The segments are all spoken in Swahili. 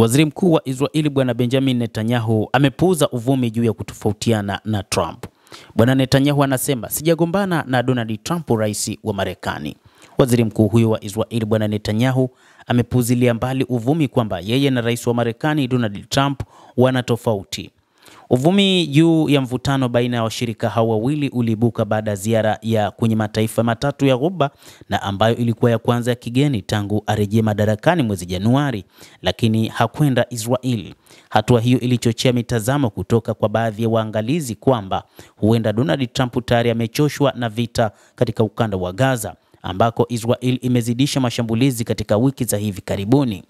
Waziri Mkuu wa Israeli Bwana Benjamin Netanyahu amepuuza uvumi juu ya kutofautiana na Trump. Bwana Netanyahu anasema sijagombana na Donald Trump, rais wa Marekani. Waziri Mkuu huyo wa Israeli Bwana Netanyahu amepuuzilia mbali uvumi kwamba yeye na rais wa Marekani Donald Trump wana tofauti. Uvumi juu ya mvutano baina ya washirika hao wawili uliibuka baada ya ziara ya kwenye mataifa matatu ya Ghuba na ambayo ilikuwa ya kwanza ya kigeni tangu arejee madarakani mwezi Januari, lakini hakwenda Israeli. Hatua hiyo ilichochea mitazamo kutoka kwa baadhi ya waangalizi kwamba huenda Donald Trump tayari amechoshwa na vita katika ukanda wa Gaza, ambako Israel imezidisha mashambulizi katika wiki za hivi karibuni.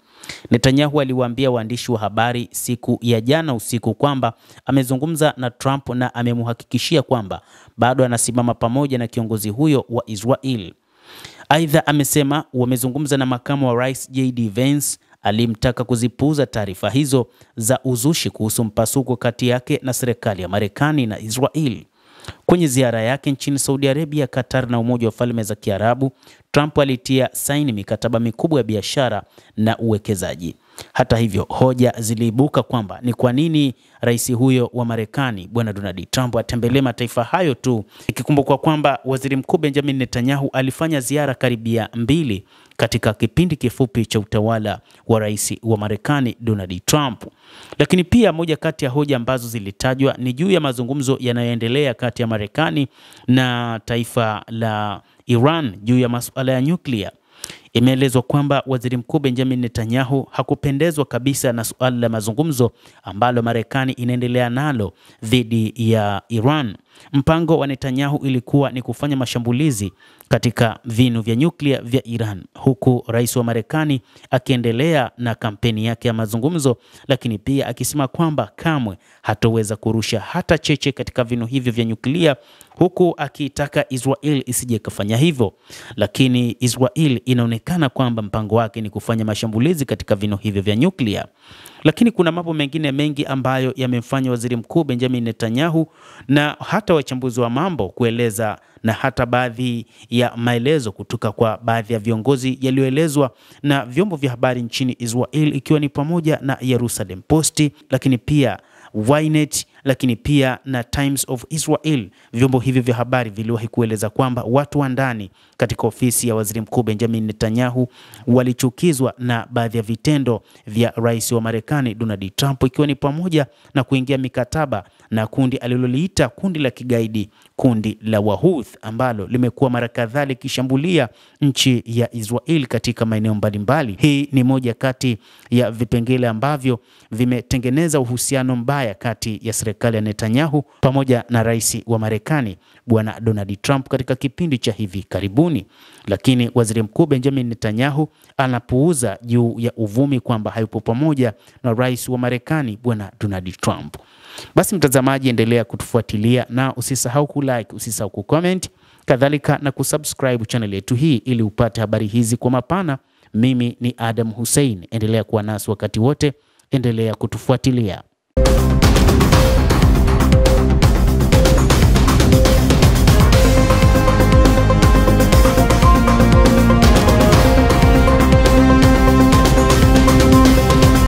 Netanyahu aliwaambia waandishi wa habari siku ya jana usiku kwamba amezungumza na Trump na amemhakikishia kwamba bado anasimama pamoja na kiongozi huyo wa Israel. Aidha, amesema wamezungumza na makamu wa rais JD Vance, alimtaka kuzipuuza taarifa hizo za uzushi kuhusu mpasuko kati yake na serikali ya Marekani na Israel. Kwenye ziara yake nchini Saudi Arabia, Qatar na Umoja wa Falme za Kiarabu, Trump alitia saini mikataba mikubwa ya biashara na uwekezaji. Hata hivyo, hoja ziliibuka kwamba ni kwa nini rais huyo wa Marekani Bwana Donald Trump atembelee mataifa hayo tu, ikikumbukwa kwamba Waziri Mkuu Benjamin Netanyahu alifanya ziara karibia 2 katika kipindi kifupi cha utawala wa rais wa Marekani Donald Trump. Lakini pia moja kati ya hoja ambazo zilitajwa ni juu ya mazungumzo yanayoendelea kati ya Marekani na taifa la Iran juu ya masuala ya nyuklia. Imeelezwa kwamba Waziri Mkuu Benjamin Netanyahu hakupendezwa kabisa na suala la mazungumzo ambalo Marekani inaendelea nalo dhidi ya Iran. Mpango wa Netanyahu ilikuwa ni kufanya mashambulizi katika vinu vya nyuklia vya Iran, huku rais wa Marekani akiendelea na kampeni yake ya mazungumzo, lakini pia akisema kwamba kamwe hatoweza kurusha hata cheche katika vinu hivyo vya nyuklia, huku akitaka Israel isije kufanya hivyo. Lakini Israel inaonekana kwamba mpango wake ni kufanya mashambulizi katika vinu hivyo vya nyuklia. Lakini kuna mambo mengine mengi ambayo yamemfanya Waziri Mkuu Benjamin Netanyahu na hata wachambuzi wa mambo kueleza, na hata baadhi ya maelezo kutoka kwa baadhi ya viongozi yaliyoelezwa na vyombo vya habari nchini Israel, ikiwa ni pamoja na Jerusalem Post, lakini pia Ynet, lakini pia na Times of Israel. Vyombo hivi vya habari viliwahi kueleza kwamba watu wa ndani katika ofisi ya Waziri Mkuu Benjamin Netanyahu walichukizwa na baadhi ya vitendo vya rais wa Marekani Donald Trump, ikiwa ni pamoja na kuingia mikataba na kundi aliloliita kundi la kigaidi, kundi la Wahouth, ambalo limekuwa mara kadhaa likishambulia nchi ya Israel katika maeneo mbalimbali. Hii ni moja kati ya vipengele ambavyo vimetengeneza uhusiano mbaya kati ya serikali ya Netanyahu pamoja na rais wa Marekani Bwana Donald Trump katika kipindi cha hivi karibuni. Lakini Waziri Mkuu Benjamin Netanyahu anapuuza juu ya uvumi kwamba hayupo pamoja na rais wa Marekani Bwana Donald Trump. Basi mtazamaji, endelea kutufuatilia na usisahau kulike, usisahau kucomment, kadhalika na kusubscribe channel yetu hii ili upate habari hizi kwa mapana. Mimi ni Adam Hussein, endelea kuwa nasi wakati wote, endelea kutufuatilia.